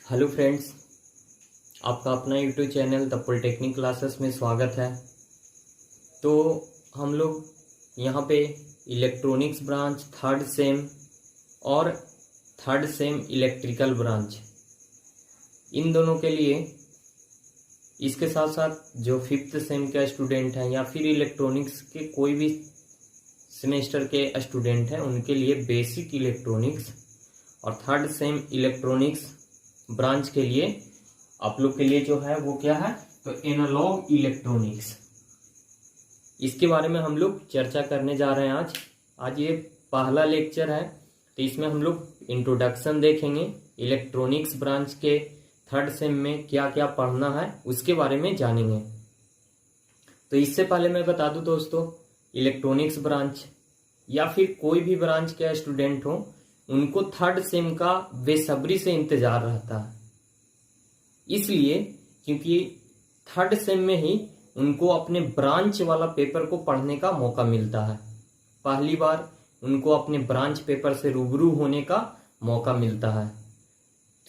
Hello friends, आपका अपना YouTube channel the polytechnic classes में स्वागत है। तो हम लोग यहाँ पे इलेक्ट्रॉनिक्स ब्रांच थर्ड सेम और थर्ड सेम इलेक्ट्रिकल ब्रांच इन दोनों के लिए, इसके साथ साथ जो फिफ्थ सेम के स्टूडेंट हैं या फिर इलेक्ट्रॉनिक्स के कोई भी सेमेस्टर के स्टूडेंट हैं उनके लिए बेसिक इलेक्ट्रॉनिक्स और थर्ड सेम इलेक्ट्रॉनिक्स ब्रांच के लिए आप लोग के लिए जो है वो क्या है, तो एनालॉग इलेक्ट्रॉनिक्स, इसके बारे में हम लोग चर्चा करने जा रहे हैं। आज ये पहला लेक्चर है, तो इसमें हम लोग इंट्रोडक्शन देखेंगे। इलेक्ट्रॉनिक्स ब्रांच के थर्ड सेम में क्या क्या पढ़ना है उसके बारे में जानेंगे। तो इससे पहले मैं बता दूं दोस्तों, इलेक्ट्रॉनिक्स ब्रांच या फिर कोई भी ब्रांच के स्टूडेंट हो उनको थर्ड सेम का बेसब्री से इंतजार रहता है, इसलिए क्योंकि थर्ड सेम में ही उनको अपने ब्रांच वाला पेपर को पढ़ने का मौका मिलता है। पहली बार उनको अपने ब्रांच पेपर से रूबरू होने का मौका मिलता है।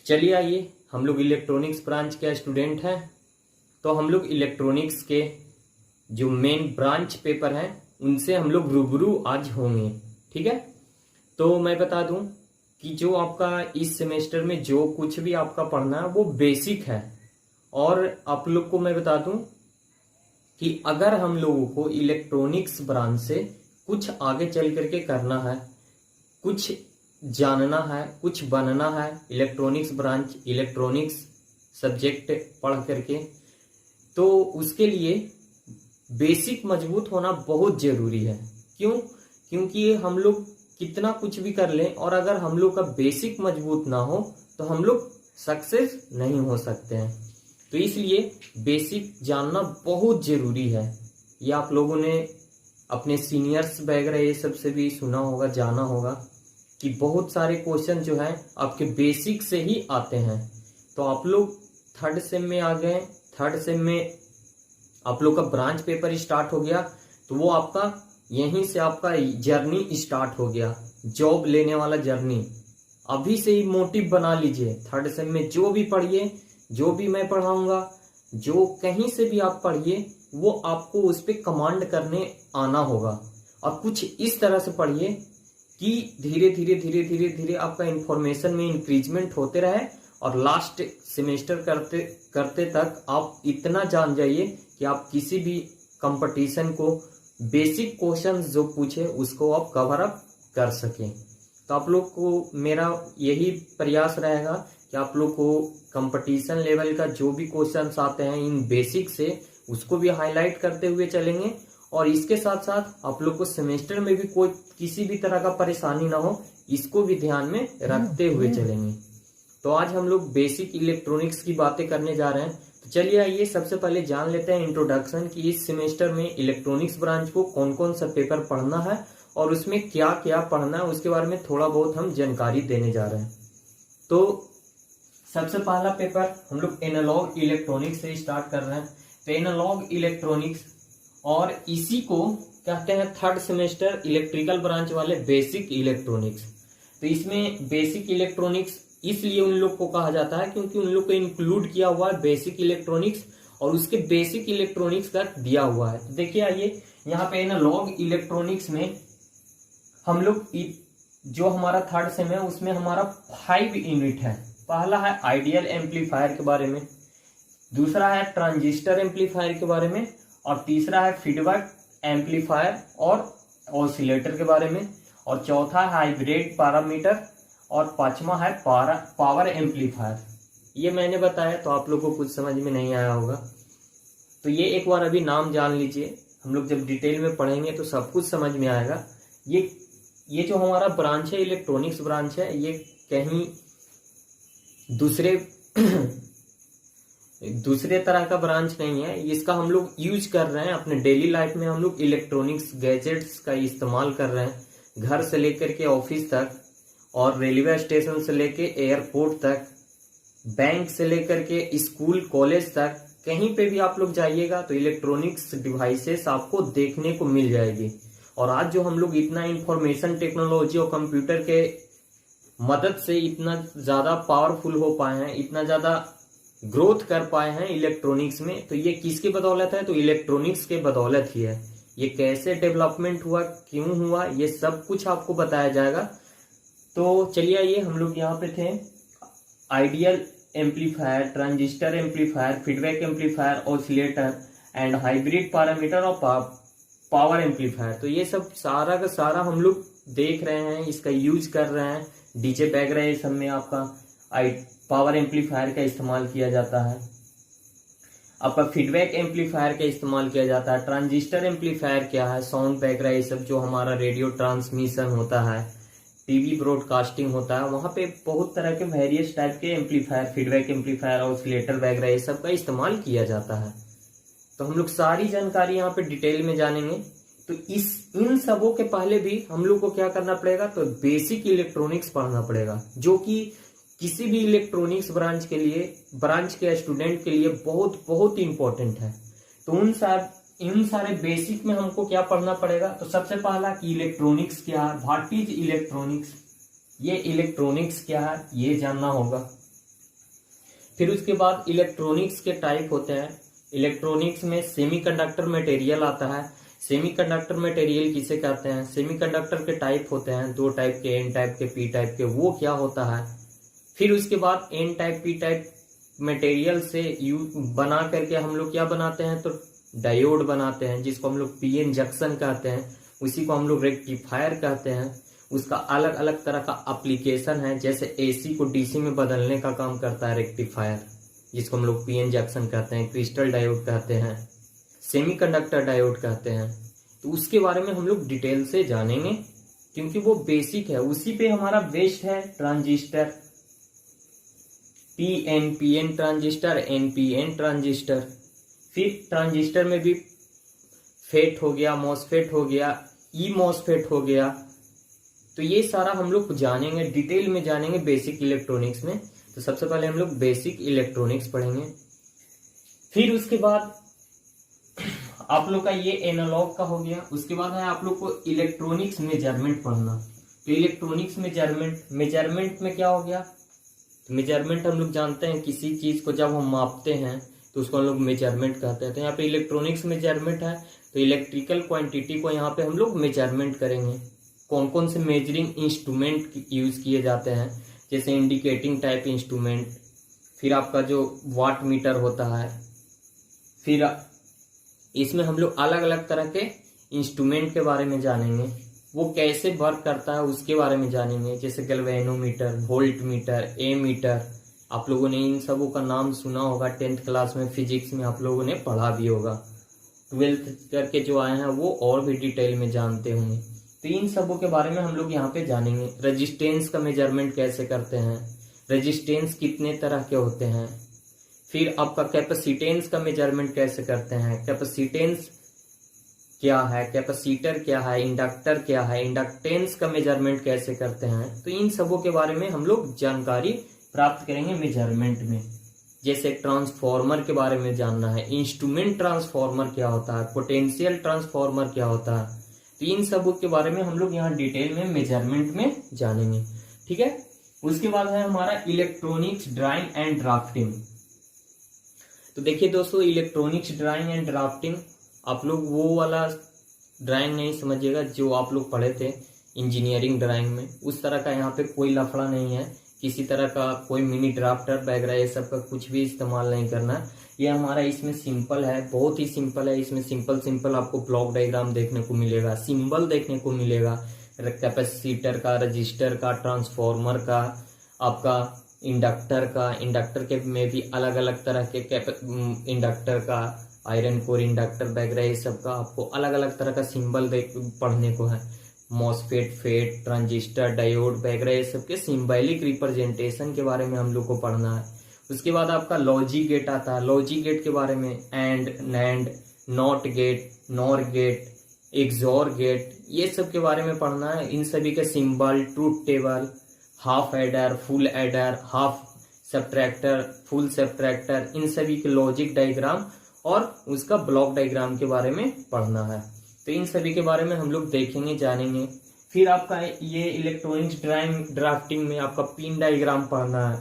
चलिए आइए, हम लोग इलेक्ट्रॉनिक्स ब्रांच के स्टूडेंट हैं, तो हम लोग इलेक्ट्रॉनिक्स के जो मेन ब्रांच पेपर हैं उनसे हम लोग रूबरू आज होंगे। ठीक है, तो मैं बता दूं कि जो आपका इस सेमेस्टर में जो कुछ भी आपका पढ़ना है वो बेसिक है। और आप लोग को मैं बता दूं कि अगर हम लोगों को इलेक्ट्रॉनिक्स ब्रांच से कुछ आगे चल करके करना है, कुछ जानना है, कुछ बनना है, इलेक्ट्रॉनिक्स ब्रांच इलेक्ट्रॉनिक्स सब्जेक्ट पढ़ करके, तो उसके लिए बेसिक मजबूत होना बहुत जरूरी है। क्यों? क्योंकि हम लोग कितना कुछ भी कर लें और अगर हम लोग का बेसिक मजबूत ना हो तो हम लोग सक्सेस नहीं हो सकते हैं। तो इसलिए बेसिक जानना बहुत जरूरी है। ये आप लोगों ने अपने सीनियर्स वगैरह ये सब से भी सुना होगा, जाना होगा कि बहुत सारे क्वेश्चन जो है आपके बेसिक से ही आते हैं। तो आप लोग थर्ड सेम में आ गए, थर्ड सेम में आप लोग का ब्रांच पेपर स्टार्ट हो गया, तो वो आपका यहीं से आपका जर्नी स्टार्ट हो गया, जॉब लेने वाला जर्नी। अभी से ही मोटिव बना लीजिए, थर्ड सेम में जो भी पढ़िए, जो भी मैं पढ़ाऊंगा, जो कहीं से भी आप पढ़िए, वो आपको उस पर कमांड करने आना होगा। और कुछ इस तरह से पढ़िए कि धीरे धीरे धीरे धीरे धीरे आपका इंफॉर्मेशन में इंक्रीजमेंट होते रहे और लास्ट सेमेस्टर करते करते तक आप इतना जान जाइए कि आप किसी भी कंपटीशन को बेसिक क्वेश्चन जो पूछे उसको आप कवर अप कर सकें। तो आप लोग को मेरा यही प्रयास रहेगा कि आप लोग को कंपटीशन लेवल का जो भी क्वेश्चंस आते हैं इन बेसिक से उसको भी हाईलाइट करते हुए चलेंगे। और इसके साथ साथ आप लोग को सेमेस्टर में भी कोई किसी भी तरह का परेशानी ना हो, इसको भी ध्यान में रखते हुए चलेंगे। तो आज हम लोग बेसिक इलेक्ट्रॉनिक्स की बातें करने जा रहे हैं। तो चलिए आइए, सबसे पहले जान लेते हैं इंट्रोडक्शन कि इस सेमेस्टर में इलेक्ट्रॉनिक्स ब्रांच को कौन कौन सा पेपर पढ़ना है और उसमें क्या क्या पढ़ना है, उसके बारे में थोड़ा बहुत हम जानकारी देने जा रहे हैं। तो सबसे पहला पेपर हम लोग एनालॉग इलेक्ट्रॉनिक्स से स्टार्ट कर रहे हैं। तो एनालॉग इलेक्ट्रॉनिक्स, और इसी को कहते हैं थर्ड सेमेस्टर इलेक्ट्रिकल ब्रांच वाले बेसिक इलेक्ट्रॉनिक्स। तो इसमें बेसिक इलेक्ट्रॉनिक्स इसलिए उन लोग को कहा जाता है क्योंकि उन लोग को इंक्लूड किया हुआ है बेसिक इलेक्ट्रॉनिक्स और उसके बेसिक इलेक्ट्रॉनिक्स का दिया हुआ है। तो देखिए आइए, यहाँ पे एनालॉग इलेक्ट्रॉनिक्स में हम लोग जो हमारा थर्ड सेम है उसमें हमारा 5 यूनिट है। पहला है आइडियल एम्पलीफायर के बारे में, दूसरा है ट्रांजिस्टर एम्पलीफायर के बारे में, और तीसरा है फीडबैक एम्पलीफायर और ऑसिलेटर के बारे में, और चौथा है हाइब्रिड पैरामीटर, और पांचवा है पावर एम्पलीफायर। ये मैंने बताया तो आप लोगों को कुछ समझ में नहीं आया होगा, तो ये एक बार अभी नाम जान लीजिए। हम लोग जब डिटेल में पढ़ेंगे तो सब कुछ समझ में आएगा। ये जो हमारा ब्रांच है, इलेक्ट्रॉनिक्स ब्रांच है, ये कहीं दूसरे तरह का ब्रांच नहीं है। इसका हम लोग यूज कर रहे हैं अपने डेली लाइफ में। हम लोग इलेक्ट्रॉनिक्स गैजेट्स का इस्तेमाल कर रहे हैं, घर से लेकर के ऑफिस तक, और रेलवे स्टेशन से लेके एयरपोर्ट तक, बैंक से लेकर के स्कूल कॉलेज तक, कहीं पे भी आप लोग जाइएगा तो इलेक्ट्रॉनिक्स डिवाइसेस आपको देखने को मिल जाएगी। और आज जो हम लोग इतना इंफॉर्मेशन टेक्नोलॉजी और कंप्यूटर के मदद से इतना ज्यादा पावरफुल हो पाए हैं, इतना ज्यादा ग्रोथ कर पाए हैं इलेक्ट्रॉनिक्स में, तो ये किसकी बदौलत है? तो इलेक्ट्रॉनिक्स के बदौलत ही है। ये कैसे डेवलपमेंट हुआ, क्यों हुआ, ये सब कुछ आपको बताया जाएगा। तो चलिए आइए, हम लोग यहाँ पे थे ideal amplifier, transistor amplifier, feedback amplifier, oscillator and hybrid parameter और पावर एम्पलीफायर। तो ये सब सारा का सारा हम लोग देख रहे हैं, इसका यूज कर रहे हैं। डीजे बैग रहे सब में आपका पावर एम्पलीफायर का इस्तेमाल किया जाता है, आपका फीडबैक एम्पलीफायर का इस्तेमाल किया जाता है। ट्रांजिस्टर एम्पलीफायर क्या है? साउंड बैग रहे सब जो हमारा रेडियो ट्रांसमिशन होता है, टीवी ब्रॉडकास्टिंग होता है, वहां पे बहुत तरह के वेरियस टाइप के एम्पलीफायर, फीडबैक एम्पलीफायर, ऑसिलेटर वगैरह ये सब का इस्तेमाल किया जाता है। तो हम लोग सारी जानकारी यहाँ पे डिटेल में जानेंगे। तो इन सबों के पहले भी हम लोग को क्या करना पड़ेगा? तो बेसिक इलेक्ट्रॉनिक्स पढ़ना पड़ेगा, जो कि किसी भी इलेक्ट्रॉनिक्स ब्रांच के स्टूडेंट के लिए बहुत बहुत इंपॉर्टेंट है। तो इन सारे बेसिक में हमको क्या पढ़ना पड़ेगा? तो सबसे पहला कि इलेक्ट्रॉनिक्स क्या है, व्हाट इज इलेक्ट्रॉनिक्स, ये इलेक्ट्रॉनिक्स क्या है ये जानना होगा। फिर उसके बाद इलेक्ट्रॉनिक्स के टाइप होते हैं। इलेक्ट्रॉनिक्स में सेमीकंडक्टर मटेरियल आता है। सेमीकंडक्टर मटेरियल किसे कहते हैं? सेमीकंडक्टर के टाइप होते हैं, 2 टाइप के, एन टाइप के, पी टाइप के। वो क्या होता है? फिर उसके बाद N type P type material से बना करके हम लोग क्या बनाते हैं? तो डायोड बनाते हैं, जिसको हम लोग पीएन जंक्शन कहते हैं, उसी को हम लोग रेक्टिफायर कहते हैं। उसका अलग अलग तरह का एप्लीकेशन है, जैसे एसी को डीसी में बदलने का काम करता है रेक्टिफायर, जिसको हम लोग पीएन जंक्शन कहते हैं, क्रिस्टल डायोड कहते हैं, सेमीकंडक्टर डायोड कहते हैं। तो उसके बारे में हम लोग डिटेल से जानेंगे, क्योंकि वो बेसिक है, उसी पे हमारा बेस्ड है transistor, PN transistor, NPN transistor. फिर ट्रांजिस्टर में भी फेट हो गया, मॉसफेट हो गया, ई मॉसफेट हो गया। तो ये सारा हम लोग जानेंगे, डिटेल में जानेंगे बेसिक इलेक्ट्रॉनिक्स में। तो सबसे पहले हम लोग बेसिक इलेक्ट्रॉनिक्स पढ़ेंगे। फिर उसके बाद आप लोग का ये एनालॉग का हो गया। उसके बाद है आप लोग को इलेक्ट्रॉनिक्स मेजरमेंट पढ़ना। तो इलेक्ट्रॉनिक्स मेजरमेंट में क्या हो गया? तो मेजरमेंट हम लोग जानते हैं, किसी चीज को जब हम मापते हैं तो उसको हम लोग मेजरमेंट कहते हैं। तो यहाँ पे इलेक्ट्रॉनिक्स मेजरमेंट है, तो इलेक्ट्रिकल क्वांटिटी को यहाँ पे हम लोग मेजरमेंट करेंगे। कौन कौन से मेजरिंग इंस्ट्रूमेंट यूज किए जाते हैं, जैसे इंडिकेटिंग टाइप इंस्ट्रूमेंट, फिर आपका जो वाट मीटर होता है, फिर इसमें हम लोग अलग अलग तरह के इंस्ट्रूमेंट के बारे में जानेंगे, वो कैसे वर्क करता है उसके बारे में जानेंगे, जैसे गैल्वेनोमीटर, वोल्ट मीटर, ए मीटर। आप लोगों ने इन सबों का नाम सुना होगा, 10th क्लास में फिजिक्स में आप लोगों ने पढ़ा भी होगा। 12th करके जो आए हैं वो और भी डिटेल में जानते होंगे। तो इन सबों के बारे में हम लोग यहाँ पे जानेंगे। रेजिस्टेंस का मेजरमेंट कैसे करते हैं, रेजिस्टेंस कितने तरह के होते हैं, फिर आपका कैपेसिटेंस का मेजरमेंट कैसे करते हैं, कैपेसिटेंस क्या है, कैपेसिटर क्या है, इंडक्टर क्या है, इंडक्टेंस का मेजरमेंट कैसे करते हैं। तो इन सबों के बारे में हम लोग जानकारी प्राप्त करेंगे मेजरमेंट में। जैसे ट्रांसफॉर्मर के बारे में जानना है, इंस्ट्रूमेंट ट्रांसफॉर्मर क्या होता है, पोटेंशियल ट्रांसफॉर्मर क्या होता है। तो इन सबों के बारे में हम लोग यहाँ डिटेल में मेजरमेंट में जानेंगे, ठीक है। उसके बाद है हमारा इलेक्ट्रॉनिक्स ड्राइंग एंड ड्राफ्टिंग। तो देखिए दोस्तों, इलेक्ट्रॉनिक्स ड्राइंग एंड ड्राफ्टिंग, आप लोग वो वाला ड्राइंग नहीं समझिएगा जो आप लोग पढ़े थे इंजीनियरिंग ड्राइंग में, उस तरह का यहाँ पे कोई लफड़ा नहीं है। किसी तरह का कोई मिनी ड्राफ्टर वगैरह ये सब का कुछ भी इस्तेमाल नहीं करना। ये हमारा इसमें सिंपल है, बहुत ही सिंपल है। इसमें सिंपल आपको ब्लॉक डायग्राम देखने को मिलेगा, सिंबल देखने को मिलेगा, कैपेसिटर का, रजिस्टर का, ट्रांसफॉर्मर का, आपका इंडक्टर का, इंडक्टर के में भी अलग अलग तरह के इंडक्टर का, आयरन कोर इंडक्टर वगैरह ये सब का आपको अलग अलग तरह का सिंबल पढ़ने को है। मॉसफेट, फेट, ट्रांजिस्टर, डायोड वगैरह ये सब के सिंबॉलिक रिप्रेजेंटेशन के बारे में हम लोग को पढ़ना है। उसके बाद आपका लॉजिक गेट आता है। लॉजिक गेट के बारे में AND, NAND, NOT gate, NOR gate, XOR gate, ये सब के बारे में पढ़ना है। इन सभी के symbol, truth table, half adder, full adder, half subtractor, full subtractor, इन सभी के लॉजिक डायग्राम और उसका ब्लॉक डायग्राम के बारे में पढ़ना है। तो इन सभी के बारे में हम लोग देखेंगे, जानेंगे। फिर आपका ये इलेक्ट्रॉनिक्स ड्राफ्टिंग में आपका पिन डायग्राम पढ़ना है,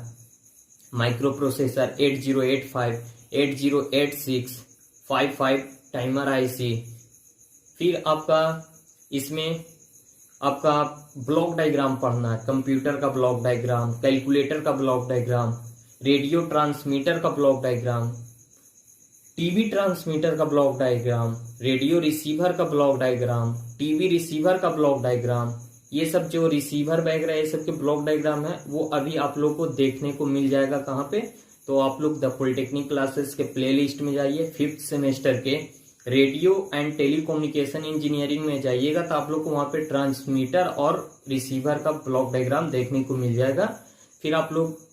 माइक्रो प्रोसेसर 8085, 8086, 55 टाइमर आईसी। फिर आपका इसमें आपका ब्लॉक डायग्राम पढ़ना है, कंप्यूटर का ब्लॉक डायग्राम, कैलकुलेटर का ब्लॉक डायग्राम, रेडियो ट्रांसमीटर का ब्लॉक डायग्राम, टीवी ट्रांसमीटर का ब्लॉक डायग्राम, रेडियो रिसीवर का ब्लॉक डायग्राम, टीवी रिसीवर का ब्लॉक डायग्राम। ये सब जो रिसीवर वगैरह ये सब के ब्लॉक डायग्राम है वो अभी आप लोग को देखने को मिल जाएगा कहाँ पे, तो आप लोग द पॉलिटेक्निक क्लासेस के प्लेलिस्ट में जाइए, 5th सेमेस्टर के रेडियो एंड टेलीकम्युनिकेशन इंजीनियरिंग में जाइएगा तो आप लोग को वहां पे ट्रांसमीटर और रिसीवर का ब्लॉक डायग्राम देखने को मिल जाएगा। फिर आप लोग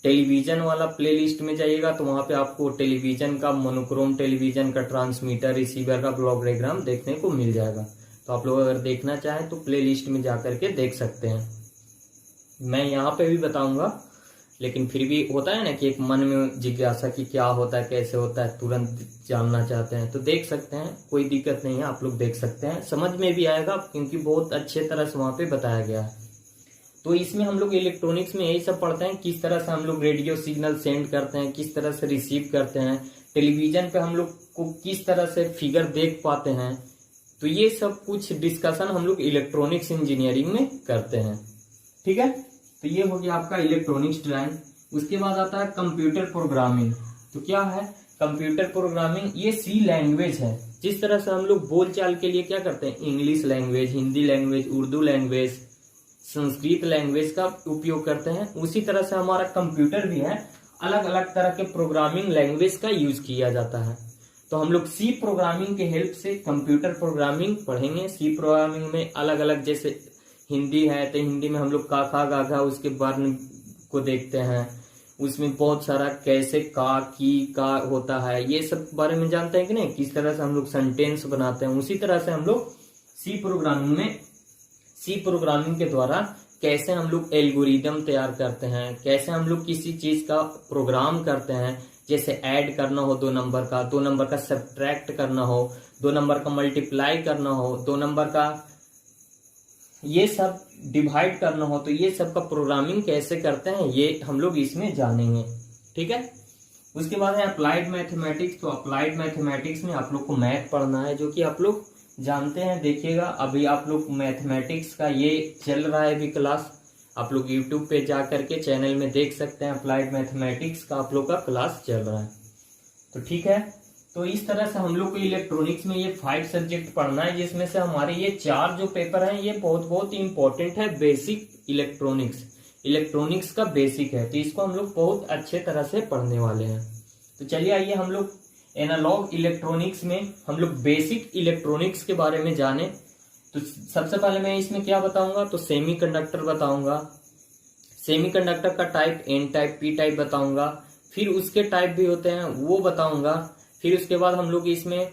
टेलीविजन वाला प्लेलिस्ट में जाइएगा तो वहां पे आपको टेलीविजन का, मोनोक्रोम टेलीविजन का, ट्रांसमीटर रिसीवर का ब्लॉक डायग्राम देखने को मिल जाएगा। तो आप लोग अगर देखना चाहें तो प्लेलिस्ट में जाकर के देख सकते हैं। मैं यहाँ पे भी बताऊंगा, लेकिन फिर भी होता है ना कि एक मन में जिज्ञासा कि क्या होता है, कैसे होता है, तुरंत जानना चाहते हैं तो देख सकते हैं, कोई दिक्कत नहीं है, आप लोग देख सकते हैं, समझ में भी आएगा क्योंकि बहुत अच्छे तरह से वहां पे बताया गया है। तो इसमें हम लोग इलेक्ट्रॉनिक्स में यही सब पढ़ते हैं, किस तरह से हम लोग रेडियो सिग्नल सेंड करते हैं, किस तरह से रिसीव करते हैं, टेलीविजन पे हम लोग को किस तरह से फिगर देख पाते हैं। तो ये सब कुछ डिस्कशन हम लोग इलेक्ट्रॉनिक्स इंजीनियरिंग में करते हैं। ठीक है, तो ये हो गया आपका इलेक्ट्रॉनिक्स ड्राइंग। उसके बाद आता है कंप्यूटर प्रोग्रामिंग। तो क्या है कंप्यूटर प्रोग्रामिंग? ये सी लैंग्वेज है। जिस तरह से हम लोग बोलचाल के लिए क्या करते हैं, English language, Hindi language, Urdu language, Sanskrit language का उपयोग करते हैं, उसी तरह से हमारा कंप्यूटर भी है, अलग अलग तरह के प्रोग्रामिंग लैंग्वेज का यूज किया जाता है। तो हम लोग सी प्रोग्रामिंग के हेल्प से कंप्यूटर प्रोग्रामिंग पढ़ेंगे। सी प्रोग्रामिंग में अलग अलग, जैसे हिंदी है तो हिंदी में हम लोग का, खा, गा, घा उसके वर्ण को देखते हैं, उसमें बहुत सारा कैसे का, की, का होता है, ये सब बारे में जानते हैं कि नहीं, किस तरह से हम लोग सेंटेंस बनाते हैं। उसी तरह से हम लोग सी प्रोग्रामिंग के द्वारा कैसे हम लोग एल्गोरिदम तैयार करते हैं, कैसे हम लोग किसी चीज का प्रोग्राम करते हैं, जैसे ऐड करना हो 2 नंबर का, 2 नंबर का सब्ट्रैक्ट करना हो, 2 नंबर का मल्टीप्लाई करना हो, 2 नंबर का ये सब डिवाइड करना हो, तो ये सब का प्रोग्रामिंग कैसे करते हैं ये हम लोग इसमें जानेंगे। ठीक है, उसके बाद है अप्लाइड मैथमेटिक्स। तो अप्लाइड मैथमेटिक्स में आप लोग को मैथ पढ़ना है, जो कि आप लोग जानते हैं। देखिएगा अभी आप लोग मैथमेटिक्स का ये चल रहा है अभी क्लास, आप लोग यूट्यूब पे जा करके चैनल में देख सकते हैं, अप्लाइड मैथमेटिक्स का आप लोग का क्लास चल रहा है। तो ठीक है, तो इस तरह से हम लोग को इलेक्ट्रॉनिक्स में ये 5 सब्जेक्ट पढ़ना है, जिसमें से हमारे ये 4 जो पेपर हैं ये बहुत बहुत इंपॉर्टेंट है। बेसिक इलेक्ट्रॉनिक्स का बेसिक है, तो इसको हम लोग बहुत अच्छे तरह से पढ़ने वाले हैं। तो चलिए आइए हम लोग एनालॉग इलेक्ट्रॉनिक्स में हम लोग बेसिक इलेक्ट्रॉनिक्स के बारे में जाने। तो सबसे पहले मैं इसमें क्या बताऊंगा, तो सेमीकंडक्टर बताऊंगा, सेमीकंडक्टर का type N type, P type बताऊंगा, फिर उसके टाइप भी होते हैं वो बताऊंगा। फिर उसके बाद हम लोग इसमें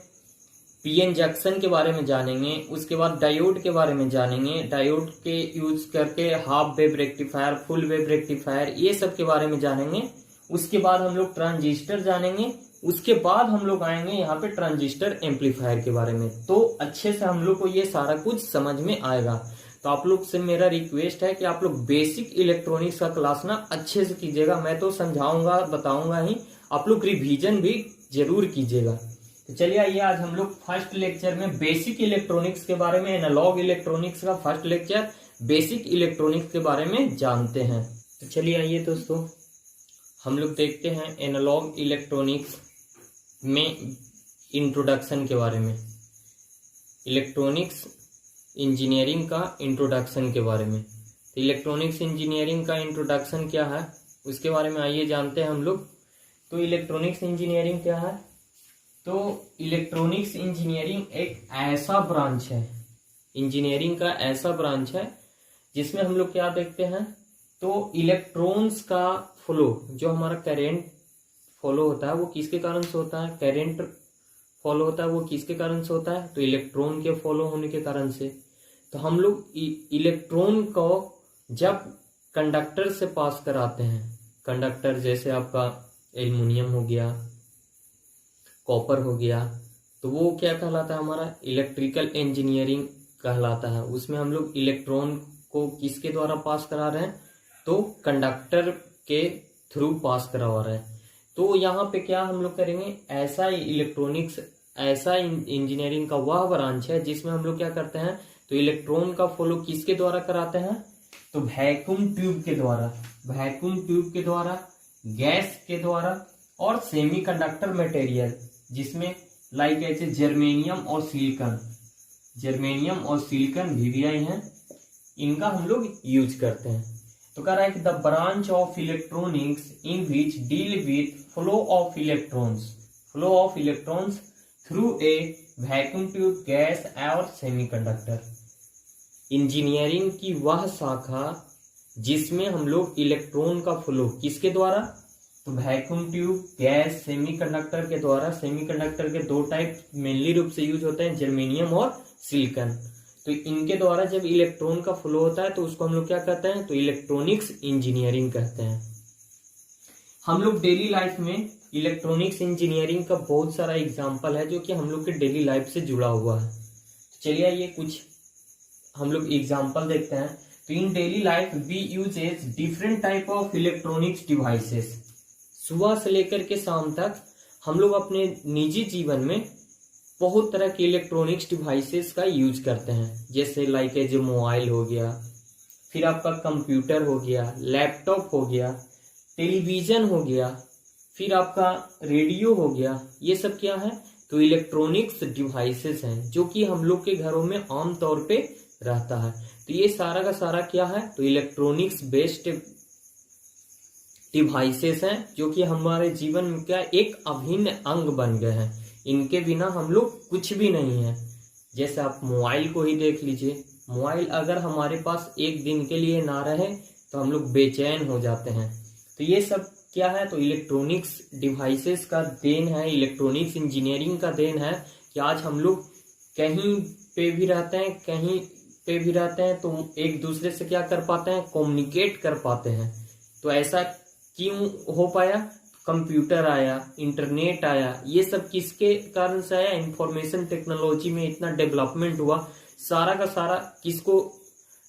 पीएन जंक्शन के बारे में जानेंगे, उसके बाद डायोड के बारे में जानेंगे, डायोड के यूज करके half wave rectifier, full wave rectifier, ये सब के बारे में जानेंगे। उसके बाद हम लोग ट्रांजिस्टर जानेंगे, उसके बाद हम लोग आएंगे यहाँ पे ट्रांजिस्टर एम्पलीफायर के बारे में। तो अच्छे से हम लोग को ये सारा कुछ समझ में आएगा। तो आप लोग से मेरा रिक्वेस्ट है कि आप लोग बेसिक इलेक्ट्रॉनिक्स का क्लास ना अच्छे से कीजिएगा। मैं तो समझाऊंगा बताऊंगा ही, आप लोग रिवीजन भी जरूर कीजिएगा। तो चलिए आइए आज हम लोग फर्स्ट लेक्चर में बेसिक इलेक्ट्रॉनिक्स के बारे में, एनालॉग इलेक्ट्रॉनिक्स का फर्स्ट लेक्चर बेसिक इलेक्ट्रॉनिक्स के बारे में जानते हैं। तो चलिए आइए दोस्तों हम लोग देखते हैं एनालॉग इलेक्ट्रॉनिक्स में इंट्रोडक्शन के बारे में, इलेक्ट्रॉनिक्स इंजीनियरिंग का इंट्रोडक्शन के बारे में। तो इलेक्ट्रॉनिक्स इंजीनियरिंग का इंट्रोडक्शन क्या है उसके बारे में आइए जानते हैं हम लोग। तो इलेक्ट्रॉनिक्स इंजीनियरिंग क्या है, तो इलेक्ट्रॉनिक्स इंजीनियरिंग एक ऐसा ब्रांच है, इंजीनियरिंग का ऐसा ब्रांच है जिसमें हम लोग क्या देखते हैं, तो इलेक्ट्रॉन्स का फ्लो, जो हमारा करंट फॉलो होता है वो किसके कारण से होता है, करंट फॉलो होता है वो किसके कारण से होता है, तो इलेक्ट्रॉन के फॉलो होने के कारण से। तो हम लोग इलेक्ट्रॉन को जब कंडक्टर से पास कराते हैं, कंडक्टर जैसे आपका एल्युमिनियम हो गया, कॉपर हो गया, तो वो क्या कहलाता है, हमारा इलेक्ट्रिकल इंजीनियरिंग कहलाता है। उसमें हम लोग इलेक्ट्रॉन को किसके द्वारा पास करा रहे हैं, तो कंडक्टर के थ्रू पास करवा रहे हैं। तो यहाँ पे क्या हम लोग करेंगे, ऐसा इलेक्ट्रॉनिक्स, ऐसा इंजीनियरिंग का वह ब्रांच है जिसमें हम लोग क्या करते हैं, तो इलेक्ट्रॉन का फ्लो किसके द्वारा कराते हैं, तो वैक्यूम ट्यूब के द्वारा, वैक्यूम ट्यूब के द्वारा, गैस के द्वारा और सेमीकंडक्टर मटेरियल जिसमें लाइक ऐसे जर्मेनियम और सिलिकॉन, जर्मेनियम और सिलिकॉन VVI हैं, इनका हम लोग यूज करते हैं। तो कह रहा है कि the branch of electronics in which deal with flow of electrons, flow of electrons through a vacuum tube, gas और सेमीकंडक्टर। इंजीनियरिंग की वह शाखा जिसमें हम लोग इलेक्ट्रॉन का फ्लो किसके द्वारा, तो वैक्यूम ट्यूब, गैस, सेमीकंडक्टर के द्वारा। सेमीकंडक्टर के दो टाइप मेनली रूप से यूज होते हैं, जर्मेनियम और सिलिकॉन। तो इनके द्वारा जब इलेक्ट्रॉन का फ्लो होता है तो उसको हम लोग क्या कहते हैं, तो इलेक्ट्रॉनिक्स इंजीनियरिंग कहते हैं। हम लोग डेली लाइफ में इलेक्ट्रॉनिक्स इंजीनियरिंग का बहुत सारा एग्जाम्पल है जो कि हम लोग के डेली लाइफ से जुड़ा हुआ है। चलिए ये कुछ हम लोग एग्जाम्पल देखते हैं। तो in daily life we uses different type of electronics devices. सुबह से लेकर के शाम तक हम लोग अपने निजी जीवन में बहुत तरह के इलेक्ट्रॉनिक्स डिवाइसेस का यूज करते हैं, जैसे लाइक ए जो मोबाइल हो गया, फिर आपका कंप्यूटर हो गया, लैपटॉप हो गया, टेलीविजन हो गया, फिर आपका रेडियो हो गया। ये सब क्या है, तो इलेक्ट्रॉनिक्स डिवाइसेस हैं जो कि हम लोग के घरों में आम तौर पे रहता है। तो ये सारा का सारा क्या है, तो इलेक्ट्रॉनिक्स बेस्ड डिवाइसेस हैं जो कि हमारे जीवन में क्या एक अभिन्न अंग बन गए हैं। इनके बिना हम लोग कुछ भी नहीं है। जैसे आप मोबाइल को ही देख लीजिए, मोबाइल अगर हमारे पास एक दिन के लिए ना रहे तो हम लोग बेचैन हो जाते हैं। तो ये सब क्या है, तो इलेक्ट्रॉनिक्स डिवाइसेस का देन है, इलेक्ट्रॉनिक्स इंजीनियरिंग का देन है कि आज हम लोग कहीं पे भी रहते हैं, कहीं पे भी रहते हैं तो एक दूसरे से क्या कर पाते हैं, कम्युनिकेट कर पाते हैं। तो ऐसा क्यों हो पाया, कंप्यूटर आया, इंटरनेट आया, ये सब किसके कारण से आया, इंफॉर्मेशन टेक्नोलॉजी में इतना डेवलपमेंट हुआ, सारा का सारा किसको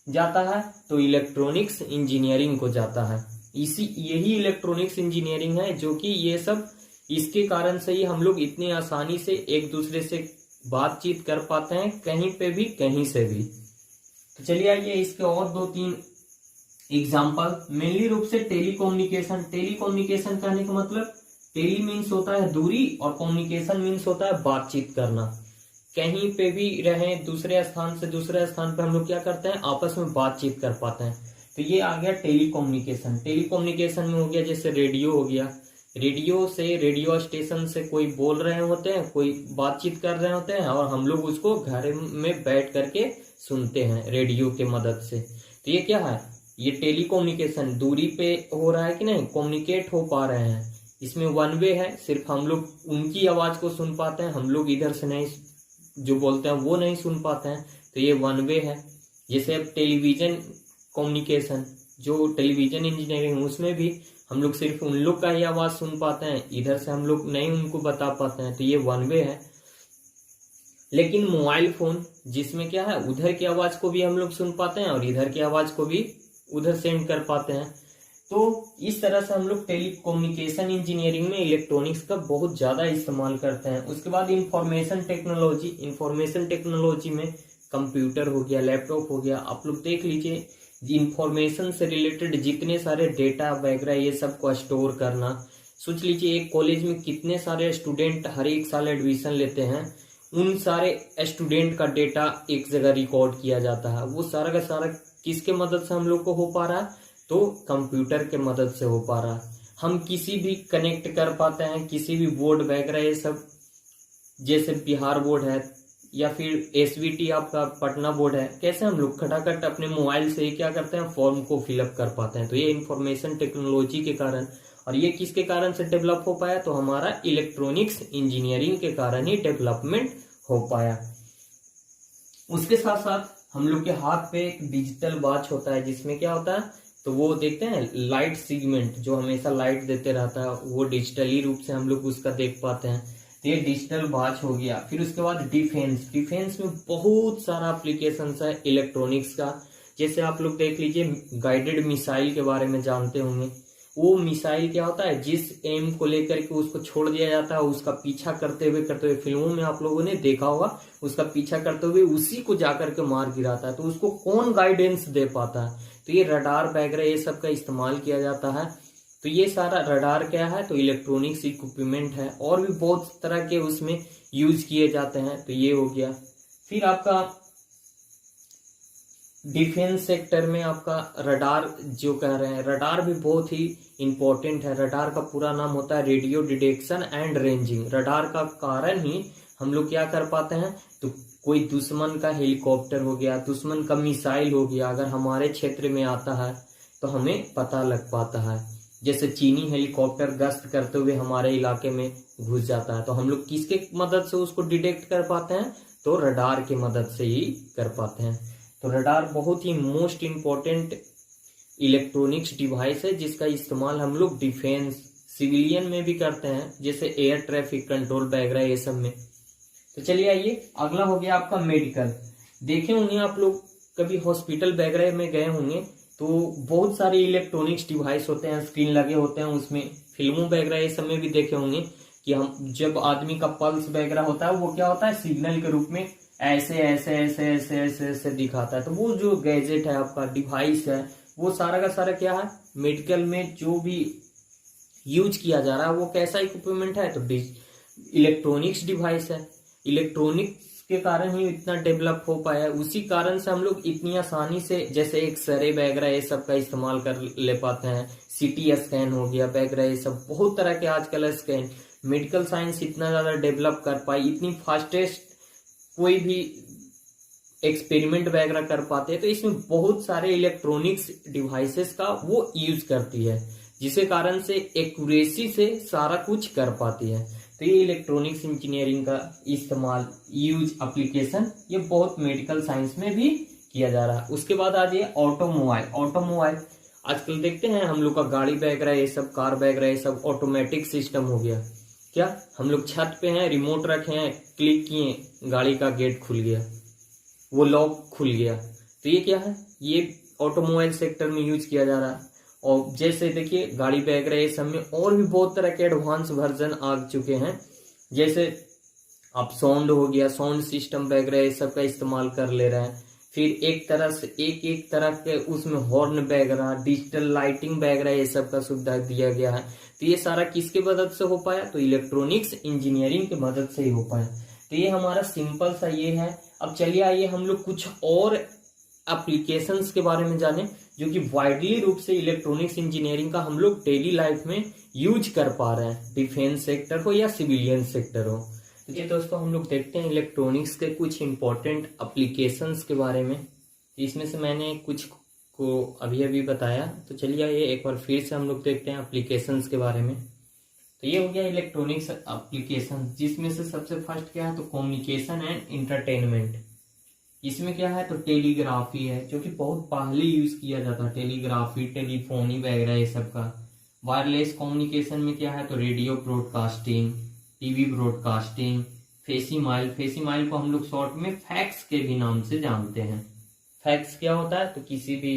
जाता है, तो इलेक्ट्रॉनिक्स इंजीनियरिंग को जाता है। यही इलेक्ट्रॉनिक्स इंजीनियरिंग है जो कि ये सब इसके कारण से ही हम लोग इतनी आसानी से एक दूसरे से बातचीत कर पाते हैं, कहीं पे भी कहीं से भी। तो चलिए आइए इसके और दो तीन एग्जाम्पल। मेनली रूप से टेलीकम्युनिकेशन। टेलीकम्युनिकेशन कहने का मतलब टेली मीन्स होता है दूरी और कम्युनिकेशन मीन्स होता है बातचीत करना। कहीं पे भी रहे, दूसरे स्थान से दूसरे स्थान पे हम लोग क्या करते हैं, आपस में बातचीत कर पाते हैं। तो ये आ गया टेलीकम्युनिकेशन। टेलीकम्युनिकेशन में हो गया जैसे रेडियो हो गया, रेडियो से, रेडियो स्टेशन से कोई बोल रहे होते हैं, कोई बातचीत कर रहे होते हैं और हम लोग उसको घर में बैठ करके सुनते हैं रेडियो के मदद से। तो ये क्या है, ये टेलीकम्युनिकेशन, दूरी पे हो रहा है कि नहीं, कम्युनिकेट हो पा रहे हैं। इसमें वन वे है, सिर्फ हम लोग उनकी आवाज को सुन पाते हैं, हम लोग इधर से नहीं जो बोलते हैं वो नहीं सुन पाते हैं। तो ये वन वे है। जैसे अब टेलीविजन कम्युनिकेशन, जो टेलीविजन इंजीनियरिंग, उसमें भी हम लोग सिर्फ उन लोग का ही आवाज सुन पाते हैं, इधर से हम लोग नहीं उनको बता पाते हैं। तो ये वन वे है। लेकिन मोबाइल फोन जिसमें क्या है, उधर की आवाज को भी हम लोग सुन पाते हैं और इधर की आवाज को भी उधर सेंड कर पाते हैं। तो इस तरह से हम लोग टेलीकम्युनिकेशन इंजीनियरिंग में इलेक्ट्रॉनिक्स का बहुत ज्यादा इस्तेमाल करते हैं। उसके बाद इंफॉर्मेशन टेक्नोलॉजी। इंफॉर्मेशन टेक्नोलॉजी में कंप्यूटर हो गया, लैपटॉप हो गया, आप लोग देख लीजिए, इंफॉर्मेशन से रिलेटेड जितने सारे डेटा वगैरह ये सब को स्टोर करना। सोच लीजिए एक कॉलेज में कितने सारे स्टूडेंट हर एक साल एडमिशन लेते हैं, उन सारे स्टूडेंट का डेटा एक जगह रिकॉर्ड किया जाता है। वो सारा का सारा किसके मदद से हम लोग को हो पा रहा है, तो कंप्यूटर के मदद से हो पा रहा है। हम किसी भी कनेक्ट कर पाते हैं, किसी भी बोर्ड वगैरह ये सब, जैसे बिहार बोर्ड है या फिर एसवीटी आपका पटना बोर्ड है, कैसे हम लोग खटाखट अपने मोबाइल से ही क्या करते हैं, फॉर्म को फिलअप कर पाते हैं। तो ये इंफॉर्मेशन टेक्नोलॉजी के कारण, और ये किसके कारण से डेवलप हो पाया, तो हमारा इलेक्ट्रॉनिक्स इंजीनियरिंग के कारण ही डेवलपमेंट हो पाया। उसके साथ साथ हम लोग के हाथ पे एक डिजिटल वॉच होता है जिसमें क्या होता है, तो वो देखते हैं लाइट सेगमेंट जो हमेशा लाइट देते रहता है, वो डिजिटली रूप से हम लोग उसका देख पाते हैं। तो ये डिजिटल वॉच हो गया। फिर उसके बाद डिफेंस, डिफेंस में बहुत सारा एप्लीकेशन है इलेक्ट्रॉनिक्स का। जैसे आप लोग देख लीजिए गाइडेड मिसाइल के बारे में जानते होंगे। वो मिसाइल क्या होता है, जिस एम को लेकर के उसको छोड़ दिया जाता है, उसका पीछा करते हुए फिल्मों में आप लोगों ने देखा होगा, उसका पीछा करते हुए उसी को जाकर के मार गिराता है। तो उसको कौन गाइडेंस दे पाता है, तो ये रडार वगैरह ये सब का इस्तेमाल किया जाता है। तो ये सारा रडार क्या है, तो इलेक्ट्रॉनिक्स इक्विपमेंट है, और भी बहुत तरह के उसमें यूज किए जाते हैं। तो ये हो गया। फिर आपका डिफेंस सेक्टर में आपका रडार जो कह रहे हैं, रडार भी बहुत ही इंपॉर्टेंट है। रडार का पूरा नाम होता है radio detection and ranging. Radar का कारण ही हम लोग क्या कर पाते हैं, तो कोई दुश्मन का हेलीकॉप्टर हो गया, दुश्मन का मिसाइल हो गया, अगर हमारे क्षेत्र में आता है तो हमें पता लग पाता है। जैसे चीनी हेलीकॉप्टर गश्त करते हुए हमारे इलाके में घुस जाता है, तो हम लोग किसके मदद से उसको डिटेक्ट कर पाते हैं, तो रडार की मदद से ही कर पाते हैं। तो रडार बहुत ही मोस्ट इम्पोर्टेंट इलेक्ट्रॉनिक्स डिवाइस है, जिसका इस्तेमाल हम लोग डिफेंस, सिविलियन में भी करते हैं, जैसे एयर ट्रैफिक कंट्रोल वगैरह ये सब में। तो चलिए आइए, अगला हो गया आपका मेडिकल। देखे होंगे आप लोग कभी हॉस्पिटल वगैरह में गए होंगे, तो बहुत सारे इलेक्ट्रॉनिक्स डिवाइस होते हैं, स्क्रीन लगे होते हैं उसमें। फिल्मों वगैरह ये सब में भी देखे होंगे कि हम जब आदमी का पल्स वगैरह होता है, वो क्या होता है, सिग्नल के रूप में ऐसे ऐसे ऐसे ऐसे ऐसे ऐसे दिखाता है। तो वो जो गैजेट है आपका, डिवाइस है, वो सारा का सारा क्या है, मेडिकल में जो भी यूज किया जा रहा है वो कैसा इक्विपमेंट है, तो इलेक्ट्रॉनिक्स डिवाइस है। इलेक्ट्रॉनिक्स के कारण ही इतना डेवलप हो पाया है, उसी कारण से हम लोग इतनी आसानी से जैसे एक्सरे वगैरह ये सब का इस्तेमाल कर ले पाते हैं। सीटी स्कैन हो गया वगैरह, ये सब बहुत तरह के आजकल स्कैन। मेडिकल साइंस इतना ज्यादा डेवलप कर पाई, इतनी फास्टेस्ट कोई भी एक्सपेरिमेंट वगैरह कर पाते हैं। तो इसमें बहुत सारे इलेक्ट्रॉनिक्स डिवाइसेस का वो यूज करती है, जिसके कारण से एक्यूरेसी से सारा कुछ कर पाती है। तो ये इलेक्ट्रॉनिक्स इंजीनियरिंग का इस्तेमाल, यूज, एप्लीकेशन ये बहुत मेडिकल साइंस में भी किया जा रहा है। उसके बाद आ जाइए ऑटोमोबाइल। ऑटोमोबाइल आजकल देखते हैं हम लोग का गाड़ी वगैरह ये सब, कार वगैरह ये सब ऑटोमेटिक सिस्टम हो गया। क्या हम लोग छत पे हैं, रिमोट रखे हैं, क्लिक किए, गाड़ी का गेट खुल गया, वो लॉक खुल गया। तो ये क्या है, ये ऑटोमोबाइल सेक्टर में यूज किया जा रहा है। और जैसे देखिए गाड़ी वगैरह ये सब में और भी बहुत तरह के एडवांस वर्जन आ चुके हैं। जैसे अब साउंड हो गया, साउंड सिस्टम वगैरह ये सब का इस्तेमाल कर ले रहे हैं। फिर एक तरह से एक तरह के उसमें हॉर्न वगैरह, डिजिटल लाइटिंग वगैरह ये सब का सुविधा दिया गया है। तो ये सारा किसके मदद से हो पाया, तो इलेक्ट्रॉनिक्स इंजीनियरिंग की मदद से ही हो पाया। तो ये हमारा सिंपल सा ये है। अब चलिए आइए हम लोग कुछ और एप्लीकेशंस के बारे में जाने, जो कि वाइडली रूप से इलेक्ट्रॉनिक्स इंजीनियरिंग का हम लोग डेली लाइफ में यूज कर पा रहे हैं, डिफेंस सेक्टर हो या सिविलियन सेक्टर हो। तो दोस्तों हम लोग देखते हैं इलेक्ट्रॉनिक्स के कुछ इंपॉर्टेंट एप्लीकेशंस के बारे में। इसमें से मैंने कुछ को अभी अभी बताया, तो चलिए ये एक बार फिर से हम लोग देखते हैं एप्लीकेशंस के बारे में। तो ये हो गया इलेक्ट्रॉनिक्स एप्लीकेशन, जिसमें से सबसे फर्स्ट क्या है, तो कम्युनिकेशन एंड इंटरटेनमेंट। इसमें क्या है, तो टेलीग्राफी है, जो कि बहुत पहले यूज किया जाता है, टेलीग्राफी, टेलीफोनी वगैरह ये सब का। वायरलेस कम्युनिकेशन में क्या है, तो रेडियो ब्रॉडकास्टिंग, टीवी ब्रॉडकास्टिंग, फेसिमाइल। फेसिमाइल को हम लोग शॉर्ट में फैक्स के भी नाम से जानते हैं। फैक्स क्या होता है, तो किसी भी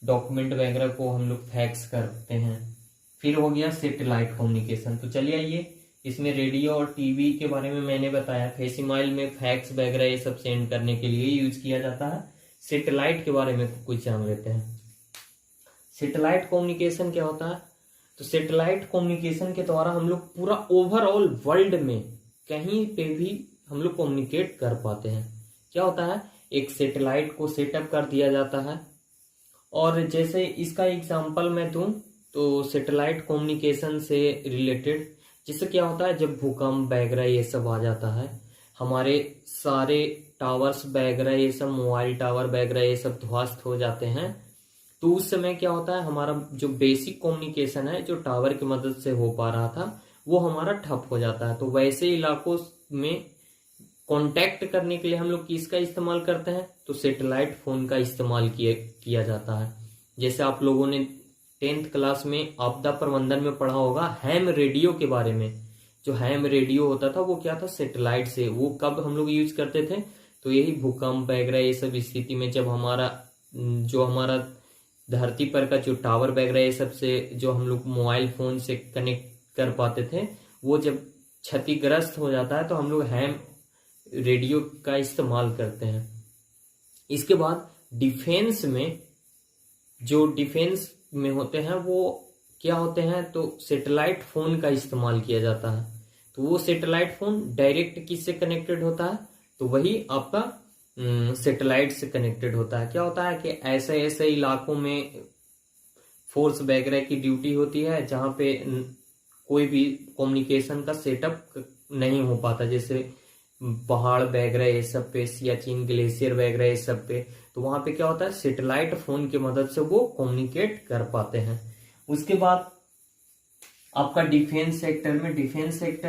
डॉक्यूमेंट वगैरह को हम लोग फैक्स करते हैं। फिर हो गया सैटेलाइट कम्युनिकेशन। तो चलिए आइए, इसमें रेडियो और टीवी के बारे में मैंने बताया, फेसिमाइल में फैक्स वगैरह ये सब सेंड करने के लिए यूज किया जाता है। सैटेलाइट के बारे में कुछ जान लेते हैं। सैटेलाइट कम्युनिकेशन क्या होता है, तो सैटेलाइट कम्युनिकेशन के द्वारा हम लोग पूरा ओवरऑल वर्ल्ड में कहीं पे भी हम लोग कम्युनिकेट कर पाते हैं। क्या होता है, एक सैटेलाइट को सेटअप कर दिया जाता है, और जैसे इसका एग्जांपल मैं दूं, तो सैटेलाइट कम्युनिकेशन से रिलेटेड जिससे क्या होता है, जब भूकंप वगैरह ये सब आ जाता है, हमारे सारे टावर्स वगैरह ये सब, मोबाइल टावर वगैरह ये सब ध्वस्त हो जाते हैं, तो उस समय क्या होता है, हमारा जो बेसिक कम्युनिकेशन है, जो टावर की मदद से हो पा रहा था, वो हमारा ठप हो जाता है। तो वैसे इलाकों में कांटेक्ट करने के लिए हम लोग किसका इस्तेमाल करते हैं, तो सैटेलाइट फोन का इस्तेमाल किया जाता है। जैसे आप लोगों ने 10th क्लास में आपदा प्रबंधन में पढ़ा होगा हैम रेडियो के बारे में, जो हैम रेडियो होता था वो क्या था, सेटेलाइट से। वो कब हम लोग यूज करते थे, तो यही भूकंप वगैरह ये सब स्थिति में, जब हमारा धरती पर का जो टावर वगैरह ये सब से जो हम लोग मोबाइल फोन से कनेक्ट कर पाते थे, वो जब क्षतिग्रस्त हो जाता है तो हम लोग हैम रेडियो का इस्तेमाल करते हैं। इसके बाद डिफेंस में होते हैं वो क्या होते हैं, तो सैटेलाइट फोन का इस्तेमाल किया जाता है। तो वो सैटेलाइट फोन डायरेक्ट किससे कनेक्टेड होता है, तो वही आपका सैटेलाइट से कनेक्टेड होता है। क्या होता है कि ऐसे ऐसे इलाकों में फोर्स वगैरह की ड्यूटी होती है जहां पे कोई भी कम्युनिकेशन का सेटअप नहीं हो पाता, जैसे पहाड़ वगैरह ये सब पे, सियाचिन ग्लेशियर वगैरह ये सब पे, तो वहां पे क्या होता है, सैटेलाइट फोन की मदद से वो कम्युनिकेट कर पाते हैं। उसके बाद आपका डिफेंस सेक्टर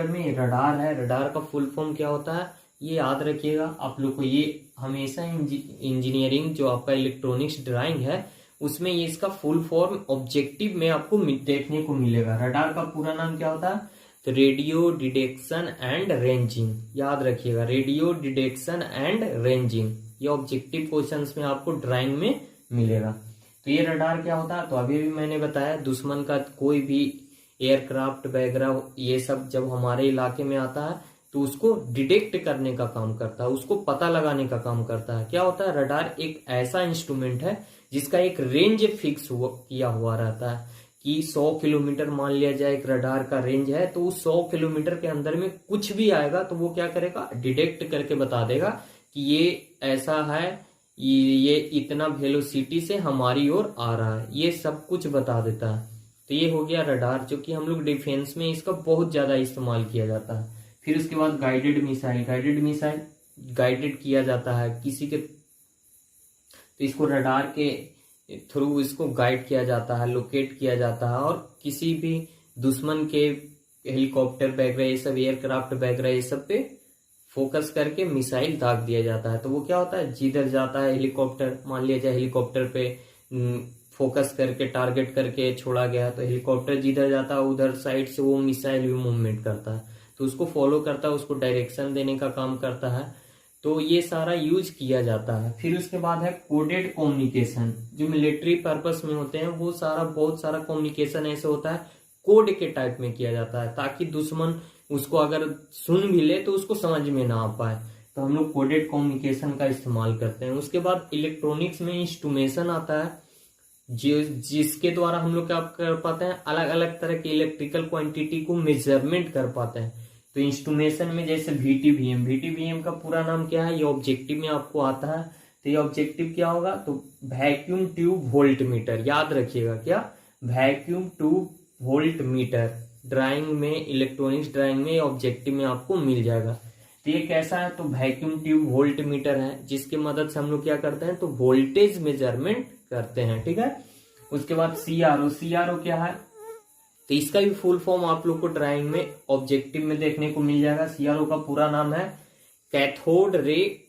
में रडार है। रडार का फुल फॉर्म क्या होता है, ये याद रखिएगा आप लोग को। ये हमेशा इंजीनियरिंग जो आपका इलेक्ट्रॉनिक्स ड्राइंग है उसमें ये इसका फुल फॉर्म ऑब्जेक्टिव में आपको देखने को मिलेगा। रडार का पूरा नाम क्या होता है, तो रेडियो डिटेक्शन एंड रेंजिंग, याद रखिएगा, रेडियो डिटेक्शन एंड रेंजिंग। ये ऑब्जेक्टिव क्वेश्चंस में आपको ड्राइंग में मिलेगा। तो ये रडार क्या होता है, तो अभी भी मैंने बताया, दुश्मन का कोई भी एयरक्राफ्ट वगैरह ये सब जब हमारे इलाके में आता है तो उसको डिटेक्ट करने का काम करता है, उसको पता लगाने का काम करता है। क्या होता है, रडार एक ऐसा इंस्ट्रूमेंट है जिसका एक रेंज फिक्स किया हुआ रहता है कि 100 किलोमीटर मान लिया जाए एक रडार का रेंज है, तो उस 100 किलोमीटर के अंदर में कुछ भी आएगा तो वो क्या करेगा, डिटेक्ट करके बता देगा कि ये ऐसा है, ये इतना वेलोसिटी से हमारी ओर आ रहा है, ये सब कुछ बता देता है। तो ये हो गया रडार, जो कि हम लोग डिफेंस में इसका बहुत ज्यादा इस्तेमाल किया जाता है। फिर उसके बाद गाइडेड मिसाइल गाइडेड किया जाता है किसी के, तो इसको रडार के थ्रू इसको गाइड किया जाता है, लोकेट किया जाता है, और किसी भी दुश्मन के हेलीकॉप्टर वगैरह ये सब, एयरक्राफ्ट वगैरह ये सब पे फोकस करके मिसाइल दाग दिया जाता है। तो वो क्या होता है, जिधर जाता है हेलीकॉप्टर, मान लिया जाए हेलीकॉप्टर पे फोकस करके टारगेट करके छोड़ा गया, तो हेलीकॉप्टर जिधर जाता है उधर साइड से वो मिसाइल भी मूवमेंट करता है, तो उसको फॉलो करता है, उसको डायरेक्शन देने का काम करता है। तो ये सारा यूज किया जाता है। फिर उसके बाद है कोडेड कम्युनिकेशन, जो मिलिट्री पर्पस में होते हैं, वो बहुत सारा कम्युनिकेशन ऐसे होता है कोड के टाइप में किया जाता है, ताकि दुश्मन उसको अगर सुन भी ले तो उसको समझ में ना आ पाए। तो हम लोग कोडेड कम्युनिकेशन का इस्तेमाल करते हैं। उसके बाद इलेक्ट्रॉनिक्स में इंस्ट्रूमेशन आता है, जिसके द्वारा हम लोग क्या कर पाते हैं, अलग अलग तरह की इलेक्ट्रिकल क्वांटिटी को मेजरमेंट कर पाते हैं। तो इंस्ट्रूमेशन में जैसे VTVM का पूरा नाम क्या है, ये ऑब्जेक्टिव में आपको आता है। तो ये ऑब्जेक्टिव क्या होगा, तो वैक्यूम ट्यूब वोल्ट मीटर, याद रखिएगा, क्या, vacuum tube volt meter. Drawing में, इलेक्ट्रॉनिक्स ड्राइंग में ऑब्जेक्टिव में आपको मिल जाएगा। तो ये कैसा है, तो वैक्यूम ट्यूब वोल्ट मीटर है, जिसकी मदद से हम लोग क्या करते हैं, तो वोल्टेज मेजरमेंट करते हैं। ठीक है। उसके बाद CRO क्या है, तो इसका भी फुल फॉर्म आप लोग को ड्राइंग में ऑब्जेक्टिव में देखने को मिल जाएगा। CRO का पूरा नाम है कैथोड रे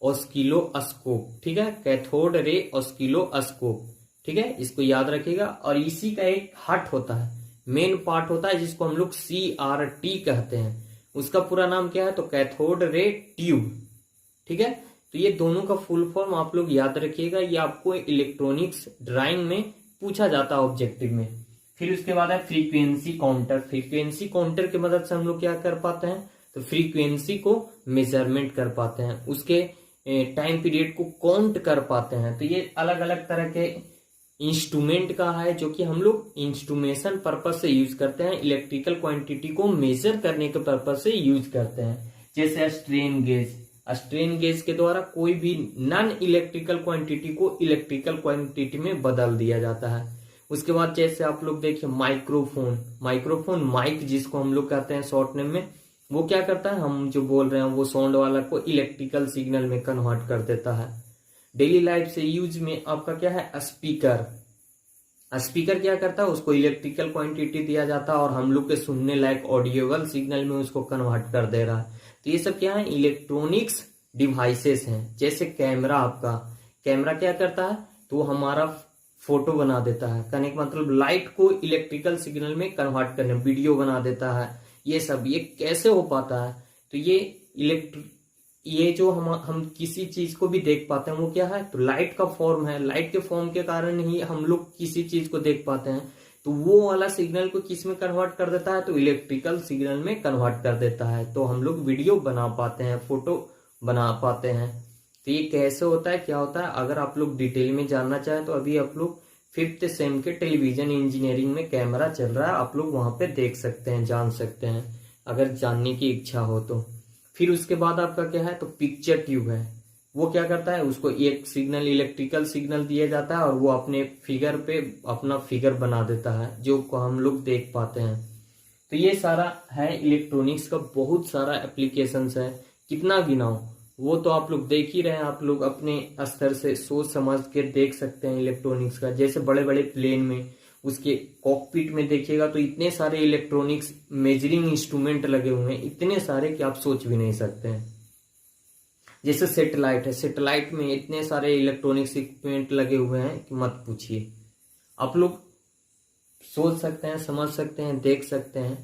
ऑस्किलोस्कोप। ठीक है, कैथोड रे ऑस्किलोस्कोप। ठीक है, इसको याद रखिएगा। और इसी का एक हार्ट होता है, मेन पार्ट होता है, जिसको हम लोग CRT कहते हैं। उसका पूरा नाम क्या है, तो कैथोड रे ट्यूब। ठीक है, तो ये दोनों का फुल फॉर्म आप लोग याद रखिएगा, ये आपको इलेक्ट्रॉनिक्स ड्राइंग में पूछा जाता है ऑब्जेक्टिव में। फिर उसके बाद है फ्रीक्वेंसी काउंटर। फ्रीक्वेंसी काउंटर की मदद से हम लोग क्या कर पाते हैं, तो फ्रीक्वेंसी को मेजरमेंट कर पाते हैं, उसके टाइम पीरियड को काउंट कर पाते हैं। तो ये अलग अलग तरह के इंस्ट्रूमेंट का है, जो कि हम लोग इंस्ट्रूमेशन पर्पज से यूज करते हैं, इलेक्ट्रिकल क्वांटिटी को मेजर करने के पर्पज से यूज करते हैं। जैसे स्ट्रेन गेज के द्वारा कोई भी नॉन इलेक्ट्रिकल क्वांटिटी को इलेक्ट्रिकल क्वांटिटी में बदल दिया जाता है। उसके बाद जैसे आप लोग देखिए माइक्रोफोन माइक जिसको हम लोग कहते हैं शॉर्ट नेम में, वो क्या करता है, हम जो बोल रहे हैं वो साउंड वाला को इलेक्ट्रिकल सिग्नल में कन्वर्ट कर देता है। डेली लाइफ से यूज में आपका क्या है, स्पीकर क्या करता है, उसको इलेक्ट्रिकल क्वांटिटी दिया जाता है और हम लोग के सुनने लायक ऑडियोबल सिग्नल में उसको कन्वर्ट कर दे रहा है। तो ये सब क्या है, इलेक्ट्रॉनिक्स डिवाइसेस हैं। जैसे कैमरा क्या करता है, तो हमारा फोटो बना देता है, कहने का मतलब लाइट को इलेक्ट्रिकल सिग्नल में कन्वर्ट करने, वीडियो बना देता है, ये सब ये कैसे हो पाता है? तो ये जो हम किसी चीज को भी देख पाते हैं वो क्या है? तो लाइट का फॉर्म है। लाइट के फॉर्म के कारण ही हम लोग किसी चीज को देख पाते हैं। तो वो वाला सिग्नल को किस में कन्वर्ट कर देता है? तो इलेक्ट्रिकल सिग्नल में कन्वर्ट कर देता है। तो हम लोग वीडियो बना पाते हैं, फोटो बना पाते हैं। तो ये कैसे होता है, क्या होता है? अगर आप लोग डिटेल में जानना चाहें तो अभी आप लोग 5th सेम के टेलीविजन इंजीनियरिंग में कैमरा चल रहा है, आप लोग वहां पे देख सकते हैं, जान सकते हैं अगर जानने की इच्छा हो तो। फिर उसके बाद आपका क्या है? तो पिक्चर ट्यूब है। वो क्या करता है? उसको एक सिग्नल, इलेक्ट्रिकल सिग्नल दिया जाता है और वो अपने फिगर पे अपना फिगर बना देता है जो को हम लोग देख पाते हैं। तो ये सारा है इलेक्ट्रॉनिक्स का, बहुत सारा एप्लीकेशंस है। कितना गिनाऊं, वो तो आप लोग देख ही रहे हैं। आप लोग अपने स्तर से सोच समझ के देख सकते हैं इलेक्ट्रॉनिक्स का। जैसे बड़े बड़े प्लेन में उसके कॉकपिट में देखिएगा तो इतने सारे इलेक्ट्रॉनिक्स मेजरिंग इंस्ट्रूमेंट लगे हुए हैं, इतने सारे कि आप सोच भी नहीं सकते हैं। जैसे सैटेलाइट है, सैटेलाइट में इतने सारे इलेक्ट्रॉनिक्स इक्विपमेंट लगे हुए हैं कि मत पूछिए। आप लोग सोच सकते हैं, समझ सकते हैं, देख सकते हैं।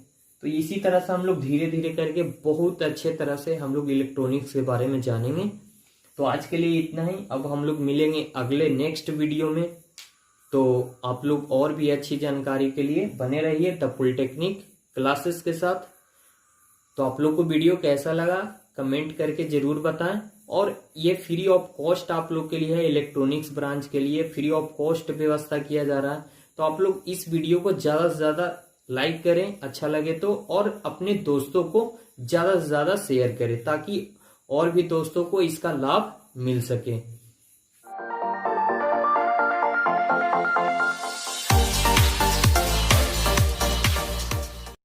तो इसी तरह से हम लोग धीरे धीरे करके बहुत अच्छे तरह से हम लोग इलेक्ट्रॉनिक्स के बारे में जानेंगे। तो आज के लिए इतना ही। अब हम लोग मिलेंगे अगले नेक्स्ट वीडियो में। तो आप लोग और भी अच्छी जानकारी के लिए बने रहिए द पॉलिटेक्निक क्लासेस के साथ। तो आप लोग को वीडियो कैसा लगा कमेंट करके जरूर बताएं। और ये फ्री ऑफ कॉस्ट आप लोग के लिए है, इलेक्ट्रॉनिक्स ब्रांच के लिए फ्री ऑफ कॉस्ट व्यवस्था किया जा रहा है। तो आप लोग इस वीडियो को ज्यादा से ज्यादा लाइक करें अच्छा लगे तो, और अपने दोस्तों को ज्यादा से ज्यादा शेयर करें ताकि और भी दोस्तों को इसका लाभ मिल सके।